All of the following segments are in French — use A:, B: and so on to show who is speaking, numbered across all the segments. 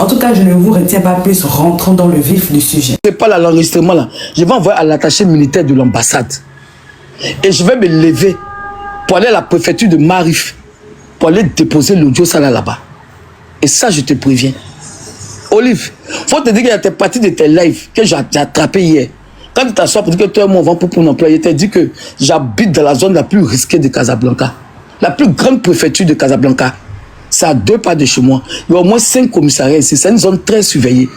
A: tout cas, je ne vous retiens pas plus, rentrons dans le vif du sujet.
B: C'est pas l'enregistrement là. Je vais envoyer à l'attaché militaire de l'ambassade. Et je vais me lever pour aller à la préfecture de Marif, pour aller déposer l'audio ça là-bas. Et ça, je te préviens. Olive, faut te dire qu'il y a des parties de tes lives que j'ai attrapé hier. Quand tu t'assois pour dire que toi et moi, on va pour mon emploi, je t'ai dit que j'habite dans la zone la plus risquée de Casablanca. La plus grande préfecture de Casablanca. C'est à 2 pas de chez moi. Il y a au moins 5 commissariats ici. C'est une zone très surveillée.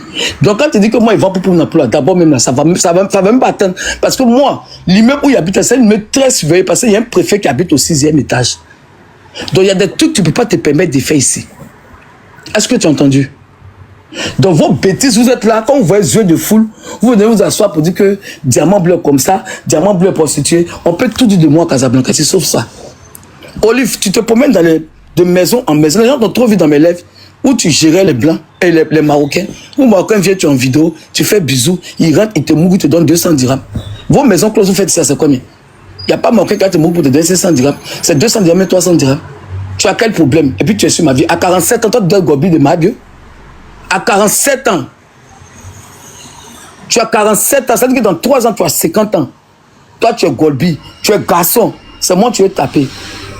B: Donc quand tu dis que moi, il va pour mon emploi, d'abord même là, ça va même pas atteindre. Parce que moi, l'immeuble où il habite, c'est un immeuble très surveillé parce qu'il y a un préfet qui habite au 6e étage. Donc il y a des trucs que tu ne peux pas te permettre de faire ici. Est-ce que tu as entendu? Donc vos bêtises, vous êtes là, quand vous voyez les yeux de foule, vous venez vous asseoir pour dire que diamant bleu comme ça, diamant bleu prostitué, on peut tout dire de moi à Casablanca, c'est sauf ça. Olive, tu te promènes de maison en maison, les gens t'ont trop vu dans mes lèvres, où tu gérais les blancs et les marocains, où marocain vient, tu es en vidéo, tu fais bisous, il rentre, il te mouille, il te donne 200 dirhams. Vos maisons closes, vous faites ça, c'est combien? Il n'y a pas marocain qui te mouille pour te donner 500 dirhams, c'est 200 dirhams et 300 dirhams. Tu as quel problème? Et puis tu es sur ma vie. À 47 ans, toi tu dois gober de ma vie. À 47 ans. Tu as 47 ans. Ça veut dire que dans 3 ans, tu as 50 ans. Toi, tu es Golbi. Tu es garçon. C'est moi tu veux taper.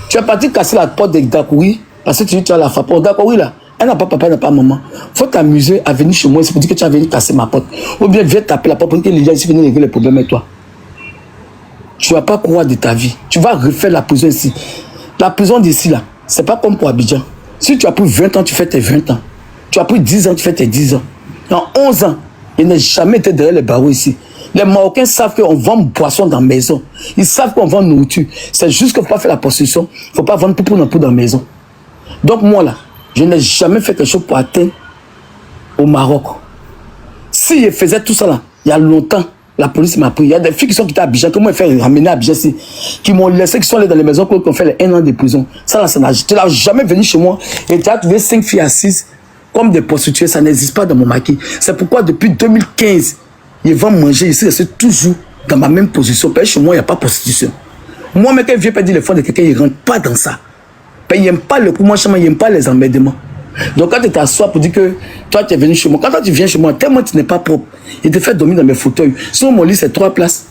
B: Tu es parti casser la porte de Dakouri parce que tu dis tu as la frappe. Dakouri là, elle n'a pas papa, elle n'a pas maman. Faut t'amuser à venir chez moi. C'est pour dire que tu as venu casser ma porte. Ou bien viens taper la porte pour dire que les gens ici viennent régler les problèmes avec toi. Tu ne vas pas croire de ta vie. Tu vas refaire la prison ici. La prison d'ici là, c'est pas comme pour Abidjan. Si tu as pris 20 ans, tu fais tes 20 ans. Tu as pris 10 ans, tu fais tes 10 ans. En 11 ans, il n'a jamais été derrière les barreaux ici. Les Marocains savent qu'on vend boisson dans la maison. Ils savent qu'on vend nourriture. C'est juste qu'il ne faut pas faire la prostitution. Il ne faut pas vendre pour dans la maison. Donc moi là, je n'ai jamais fait quelque chose pour atteindre au Maroc. Si je faisais tout ça là, il y a longtemps, la police m'a pris. Il y a des filles qui sont quittées à Abidjan, que moi je fais ramener à Abidjan ici, qui m'ont laissé, qui sont allées dans les maisons, qui ont fait les 1 an de prison. Ça là, tu n'as jamais venu chez moi et tu as trouvé 5 filles assises comme des prostituées, ça n'existe pas dans mon maquis. C'est pourquoi depuis 2015, ils vont manger ici, je suis toujours dans ma même position. Parce que chez moi, il n'y a pas de prostitution. Moi, mais quand je viens pas dire le fond de quelqu'un, il ne rentre pas dans ça. Il n'aime pas le coup, moi, il n'aime pas les emmerdements. Donc quand tu t'assois pour dire que toi, tu es venu chez moi, quand toi, tu viens chez moi, tellement tu n'es pas propre, il te fait dormir dans mes fauteuils. Sinon, mon lit, c'est 3 places.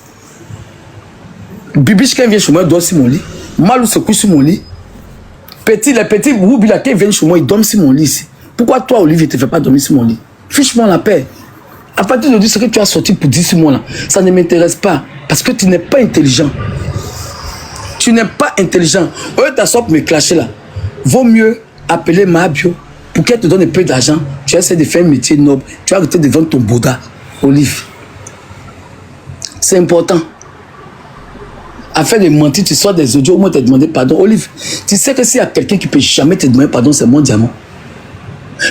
B: Bibiche, quand il vient chez moi, il dort sur mon lit. Malou se couche sur mon lit. Les petits Woubi, là, quand ils viennent chez moi, ils dorment sur mon lit ici. Pourquoi toi, Olivier, tu ne fais pas dormir sur mon lit? Fiche-moi la paix. À partir de ce que tu as sorti pour dire sur moi, là, ça ne m'intéresse pas. Parce que tu n'es pas intelligent. Tu n'es pas intelligent. Au lieu de t'asseoir pour me clasher là, vaut mieux appeler Mabio pour qu'elle te donne un peu d'argent. Tu essaies de faire un métier noble. Tu vas arrêter de vendre ton Bouddha, Olive. C'est important. Afin de mentir, tu sors des audios, au moins te demander pardon. Olive, tu sais que s'il y a quelqu'un qui ne peut jamais te demander pardon, c'est mon diamant.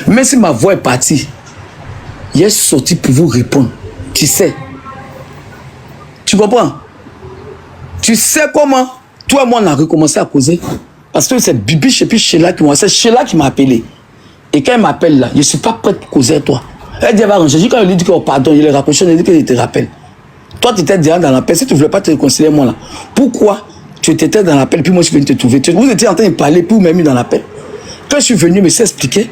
B: Même si ma voix est partie, il est sorti pour vous répondre. Tu sais. Tu comprends? Tu sais comment toi et moi on a recommencé à causer? Parce que c'est Bibiche et puis Sheila qui m'a appelé. Et quand elle m'appelle là, je ne suis pas prêt pour causer à toi. Elle dit elle va ranger. Je dis quand elle lui dit que oh, pardon, il est rapproché, elle dit qu'il te rappelle. Toi tu étais déjà dans l'appel. Si tu ne voulais pas te réconcilier moi là, pourquoi tu étais dans l'appel puis moi je suis venu te trouver? Vous étiez en train de parler puis vous m'avez mis dans l'appel. Quand je suis venu, je me suis expliqué.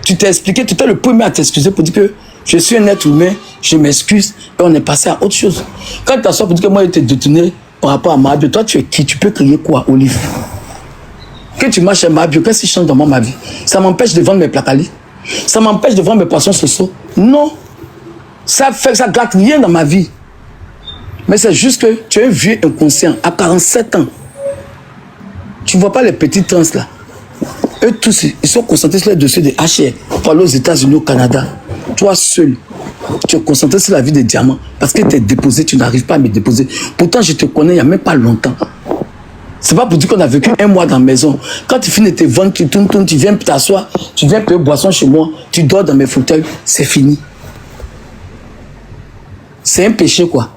B: Tu t'es expliqué, tu étais le premier à t'excuser pour dire que je suis un être humain, je m'excuse, et on est passé à autre chose. Quand tu t'assois pour dire que moi, je t'ai détourné par rapport à Mabio, toi, tu es qui? Tu peux crier quoi, Olive? Que tu marches à Mabio, qu'est-ce qui change dans ma vie? Ça m'empêche de vendre mes placali? Ça m'empêche de vendre mes poissons sociaux? Non. Ça gâte rien dans ma vie. Mais c'est juste que tu es un vieux inconscient, à 47 ans. Tu ne vois pas les petits trans là? Eux tous, ils sont concentrés sur les dossiers de HR pour aller aux États-Unis, au Canada. Toi seul, tu es concentré sur la vie des diamants parce que tu es déposé, tu n'arrives pas à me déposer. Pourtant, je te connais il n'y a même pas longtemps. C'est pas pour dire qu'on a vécu 1 mois dans la maison. Quand tu finis tes ventes, tu tournes, tu viens t'asseoir, tu viens payer boisson chez moi, tu dors dans mes fauteuils, c'est fini. C'est un péché quoi.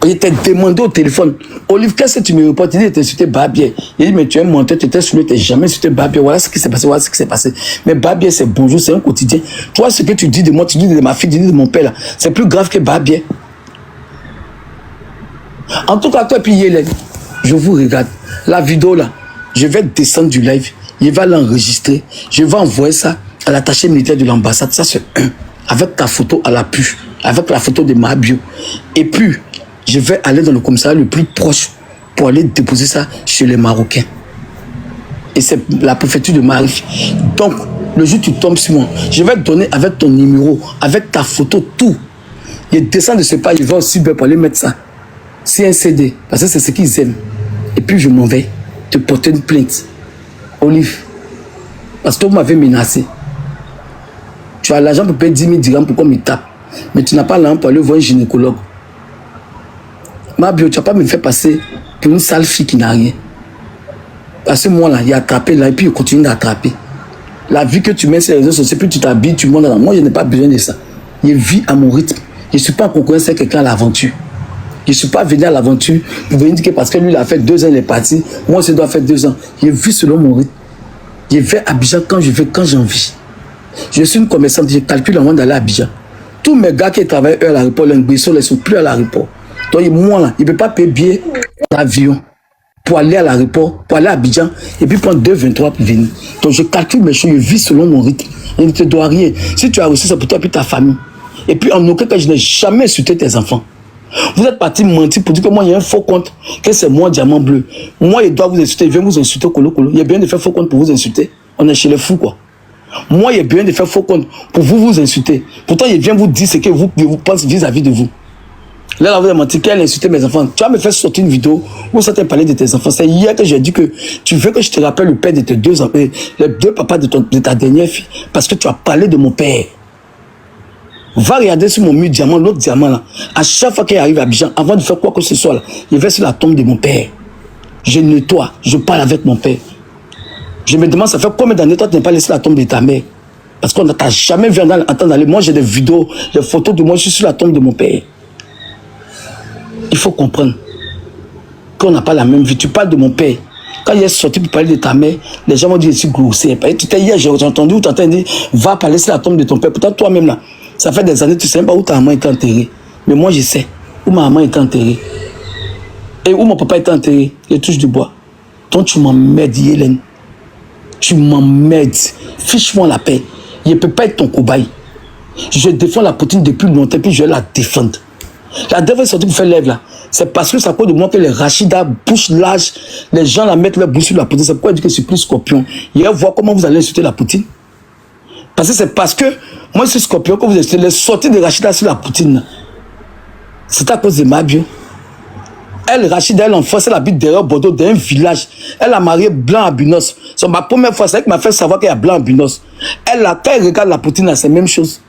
B: Il t'a demandé au téléphone, Olive, qu'est-ce que tu me reportes? Il dit, tu étais sur Babier. Il dit, mais tu es monté, tu étais sur le, tu n'es jamais sur Babier. Voilà ce qui s'est passé, voilà ce qui s'est passé. Mais Babier, c'est bonjour, c'est un quotidien. Toi, ce que tu dis de moi, tu dis de ma fille, tu dis de mon père, c'est plus grave que Babier. En tout cas, toi, puis Hélène, je vous regarde. La vidéo là, je vais descendre du live, il va l'enregistrer, je vais envoyer ça à l'attaché militaire de l'ambassade, ça c'est un. Avec ta photo à l'appui, avec la photo de ma bio. Et puis, je vais aller dans le commissariat le plus proche pour aller déposer ça chez les Marocains. Et c'est la préfecture de Marif. Donc, le jour où tu tombes sur moi, je vais te donner avec ton numéro, avec ta photo, tout. Je descends de ce pas, je vais aussi pour aller mettre ça. C'est un CD, parce que c'est ce qu'ils aiment. Et puis, je m'en vais te porter une plainte. Olive, parce que vous m'avez menacé. Tu as l'argent pour payer 10 000 dirhams pour qu'on me tape. Mais tu n'as pas l'argent pour aller voir un gynécologue. Ma bio, tu n'as pas me fait passer pour une sale fille qui n'a rien. Parce que moi, là, il a attrapé, là, et puis il continue d'attraper. La vie que tu mets sur les réseaux sociaux, puis tu t'habilles, tu montes dans la... Moi, je n'ai pas besoin de ça. Je vis à mon rythme. Je ne suis pas en concurrence avec quelqu'un à l'aventure. Je ne suis pas venu à l'aventure pour venir dire que parce que lui, il a fait 2 ans, il est parti. Moi, je dois faire 2 ans. Je vis selon mon rythme. Je vais à Abidjan quand je veux, quand j'ai envie. Je suis une commerçante, je calcule avant d'aller à Abidjan. Tous mes gars qui travaillent à l'aéroport, les Nguesso, ils ne sont plus à l'aéroport. Donc moi, là, il ne peut pas payer billet d'avion pour aller à l'aéroport, pour aller à Abidjan, et puis prendre 2,23 pour venir. Donc je calcule mes choses, je vis selon mon rythme. Je ne te dois rien. Si tu as reçu ça pour toi et puis ta famille. Et puis en aucun cas, je n'ai jamais insulté tes enfants. Vous êtes partis mentir pour dire que moi, il y a un faux compte, que c'est moi, Diamant Bleu. Moi, il doit vous insulter, il vient vous insulter, colo. Il y a bien de faire faux compte pour vous insulter. On est chez les fous, quoi. Moi, il y a bien de faire faux compte pour vous insulter. Pourtant, il vient vous dire ce que vous pensez vis-à-vis de vous. Là, vous avez menti qu'elle a insulté mes enfants. Tu vas me faire sortir une vidéo où ça t'a parlé de tes enfants. C'est hier que j'ai dit que tu veux que je te rappelle le père de tes 2 enfants, les 2 papas de ta dernière fille, parce que tu as parlé de mon père. Va regarder sur mon mur diamant, l'autre diamant là. À chaque fois qu'il arrive à Abidjan, avant de faire quoi que ce soit là, il va sur la tombe de mon père. Je nettoie, je parle avec mon père. Je me demande, ça fait combien d'années toi tu n'as pas laissé la tombe de ta mère? Parce qu'on ne t'a jamais vu entendre aller. Moi, j'ai des vidéos, des photos de moi, je suis sur la tombe de mon père. Il faut comprendre qu'on n'a pas la même vie. Tu parles de mon père. Quand il est sorti pour parler de ta mère, les gens m'ont dit, je suis grossier. Hier, j'ai entendu où tu entends dire, va pas laisser la tombe de ton père. Pourtant, toi-même là, ça fait des années, tu ne sais même pas où ta maman est enterrée. Mais moi, je sais où ma maman est enterrée. Et où mon papa est enterré. Je touche du bois. Donc, tu m'emmerdes, Hélène. Tu m'emmerdes. Fiche-moi la paix. Je ne peux pas être ton cobaye. Je défends la Poutine depuis longtemps, puis je vais la défendre. La dernière sortie pour faire lèvre là, c'est parce que ça cause de moi que les Rachida bouche large, les gens la mettent leur bouche sur la Poutine. C'est pourquoi je dis que je suis plus scorpion. Il va voir comment vous allez insulter la Poutine. Parce que c'est parce que moi je suis scorpion que vous insultez les sorties de Rachida sur la Poutine. C'est à cause de ma bio. Elle, Rachida, elle enfance, elle habite derrière Bordeaux, dans un village. Elle a marié Blanc à Bunos. C'est ma première fois, c'est elle qui m'a fait savoir qu'il y a Blanc à Bunos. Elle, quand elle regarde la Poutine, c'est la même chose.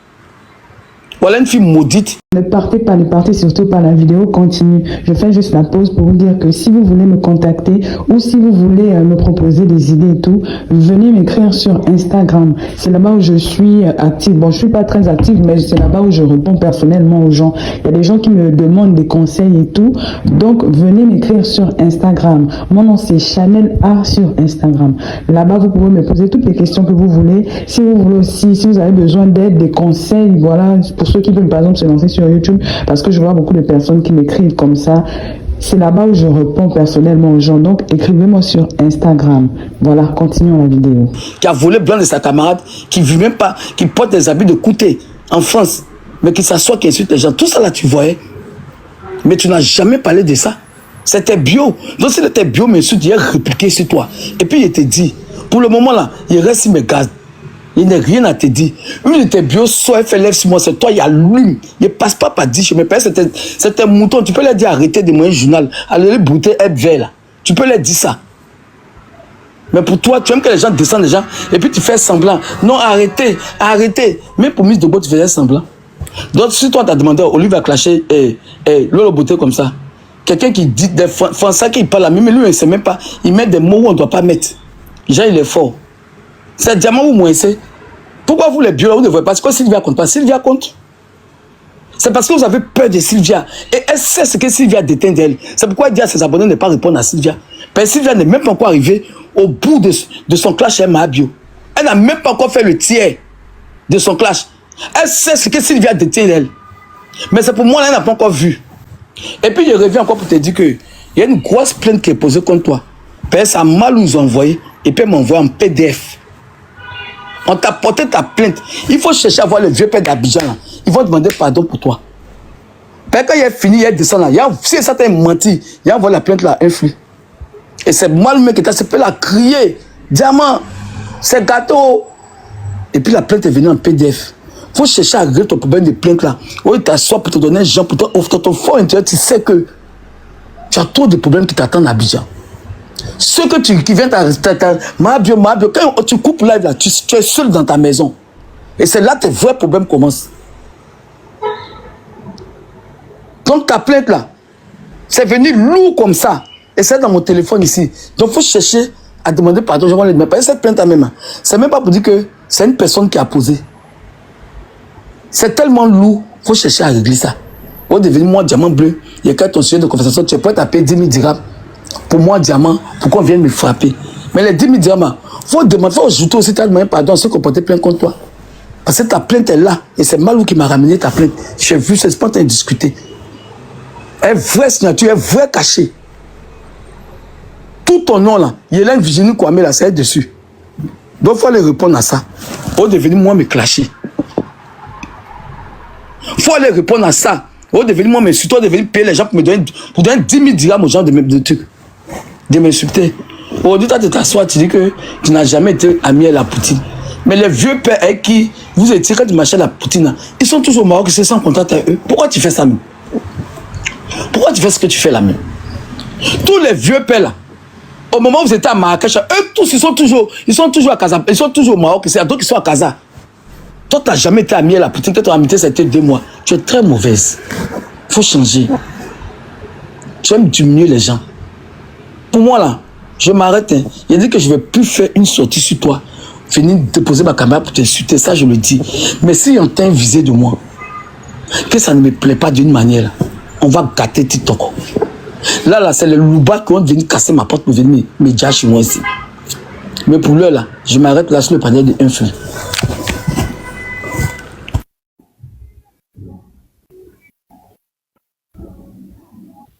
B: Voilà une fille maudite.
C: Ne partez surtout pas, la vidéo continue. Je fais juste la pause pour vous dire que si vous voulez me contacter ou si vous voulez me proposer des idées et tout, venez m'écrire sur Instagram. C'est là-bas où je suis active. Bon, je suis pas très active, mais c'est là-bas où je réponds personnellement aux gens. Il y a des gens qui me demandent des conseils et tout. Donc, venez m'écrire sur Instagram. Mon nom, c'est Chanel A sur Instagram. Là-bas, vous pouvez me poser toutes les questions que vous voulez. Si vous voulez aussi, si vous avez besoin d'aide, des conseils, voilà, pour ceux qui veulent par exemple se lancer sur YouTube, parce que je vois beaucoup de personnes qui m'écrivent comme ça. C'est là-bas où je réponds personnellement aux gens. Donc, écrivez-moi sur Instagram. Voilà, continuons la vidéo.
B: Qui a volé blanc de sa camarade, qui ne vit même pas, qui porte des habits de Kouté en France, mais qui s'assoit, qui insulte les gens. Tout ça là, tu voyais. Mais tu n'as jamais parlé de ça. C'était bio. Donc, si c'était bio, mais il a répliqué sur toi. Et puis, il te dit, pour le moment là, il reste sur mes gaz. Il n'y a rien à te dire. Une de tes bio, soit elle fait lève sur moi, c'est toi, il y a l'une. Il ne passe pas par 10 chemins. C'est un mouton. Tu peux leur dire arrêtez de moi un journal. Allez les brouter, être vert là. Tu peux leur dire ça. Mais pour toi, tu aimes que les gens descendent les gens et puis tu fais semblant. Non, arrêtez, arrêtez. Même pour Miss Dobo, tu faisais semblant. Donc, si toi, tu as demandé, Olivier va clasher Lolo Beauté comme ça. Quelqu'un qui dit des Français qui parle à lui, mais lui, il ne sait même pas. Il met des mots où on ne doit pas mettre. Jean, il est fort. C'est Diamant ou moins c'est. Pourquoi vous les bio, vous ne voyez pas? C'est quoi Sylvia compte pas? Sylvia compte. C'est parce que vous avez peur de Sylvia. Et elle sait ce que Sylvia détient d'elle. C'est pourquoi elle dit à ses abonnés de ne pas répondre à Sylvia. Parce que Sylvia n'est même pas encore arrivée au bout de son clash chez Mahabio. Elle n'a même pas encore fait le tiers de son clash. Elle sait ce que Sylvia détient d'elle. Mais c'est pour moi, elle n'a pas encore vu. Et puis je reviens encore pour te dire qu'il y a une grosse plainte qui est posée contre toi. Parce que ça a mal nous envoyé. Et puis elle m'envoie en PDF. On t'a porté ta plainte. Il faut chercher à voir le vieux père d'Abidjan là. Ils vont demander pardon pour toi. Quand il est fini, il descend là. Si ça t'a menti, il envoie la plainte là, influe. Et c'est moi le mec qui t'a fait la crier. Diamant, c'est gâteau. Et puis la plainte est venue en PDF. Il faut chercher à régler ton problème de plainte là. Où il t'assoit pour te donner un genre, pour te offrir ton fort intérieur. Tu sais que tu as trop de problèmes qui t'attendent à Abidjan. Ceux que qui viennent t'arrêter, Mabio, quand tu coupes live là, tu es seul dans ta maison. Et c'est là que tes vrais problèmes commencent. Donc ta plainte là, c'est venu lourd comme ça. Et c'est dans mon téléphone ici. Donc il faut chercher à demander pardon. Je vais les demander. Cette plainte à même, c'est même pas pour dire que c'est une personne qui a posé. C'est tellement lourd, il faut chercher à régler ça. Pour devenir moi diamant bleu, il y a qu'à ton sujet de conversation, tu es prêt à payer 10 000 dirhams. Pour moi diamant, pourquoi on vient me frapper? Mais les 10 000 dirhams, il faut demander, il faut ajouter aussi ta demande pardon à ceux qui ont porté plainte contre toi. Parce que ta plainte est là. Et c'est Malou qui m'a ramené ta plainte. J'ai vu, c'est pas en train de discuter. Un vrai signature, un vrai cachet. Tout ton nom là, Hélène Virginie Kwame là, c'est dessus. Donc il faut aller répondre à ça. Pour devenir moi me clasher. Il faut aller répondre à ça. Pour devenir moi me surtout devenir payer les gens pour me donner 10 000 dirhams aux gens de trucs. De m'insulter. Aujourd'hui, tu t'assois, tu dis que tu n'as jamais été ami à la Poutine. Mais les vieux pères avec qui vous étiez quand tu marchais à la Poutine, là, ils sont toujours au Maroc, c'est sans contact avec eux. Pourquoi tu fais ça même? Pourquoi tu fais ce que tu fais là même? Tous les vieux pères là, au moment où vous étiez à Marrakech, eux tous ils sont toujours à Casa, ils sont toujours au Maroc, c'est à d'autres qui sont à Casa. Toi tu n'as jamais été ami à la Poutine, quand ton amitié c'était 2 mois. Tu es très mauvaise. Il faut changer. Tu aimes diminuer les gens. Pour moi là, je m'arrête. Hein. Il a dit que je ne vais plus faire une sortie sur toi. Venir déposer ma caméra pour t'insulter, ça je le dis. Mais si on t'a visé de moi, que ça ne me plaît pas d'une manière, on va gâter TikTok. Là, c'est les loupas qui vont venir casser ma porte pour venir me dire chez moi ici. Mais pour l'heure là, je m'arrête là sur le panel de Influ.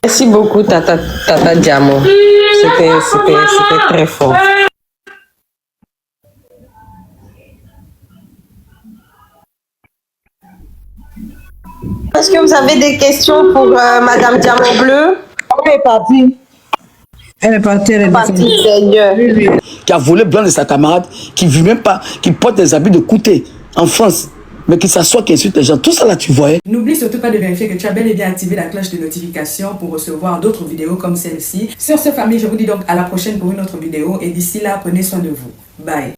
D: Merci beaucoup, Tata Diamant. C'était très fort. Est-ce que vous avez des questions pour Madame Diamant Bleu?
E: Elle est partie. Elle est partie,
D: Seigneur.
B: Qui a volé blanc de sa camarade, qui vit même pas, qui porte des habits de Kouté en France, mais qui s'assoit, qui insulte les gens. Tout ça là, tu voyais.
A: N'oublie surtout pas de vérifier que tu as bel et bien activé la cloche de notification pour recevoir d'autres vidéos comme celle-ci. Sur ce, famille, je vous dis donc à la prochaine pour une autre vidéo. Et d'ici là, prenez soin de vous. Bye.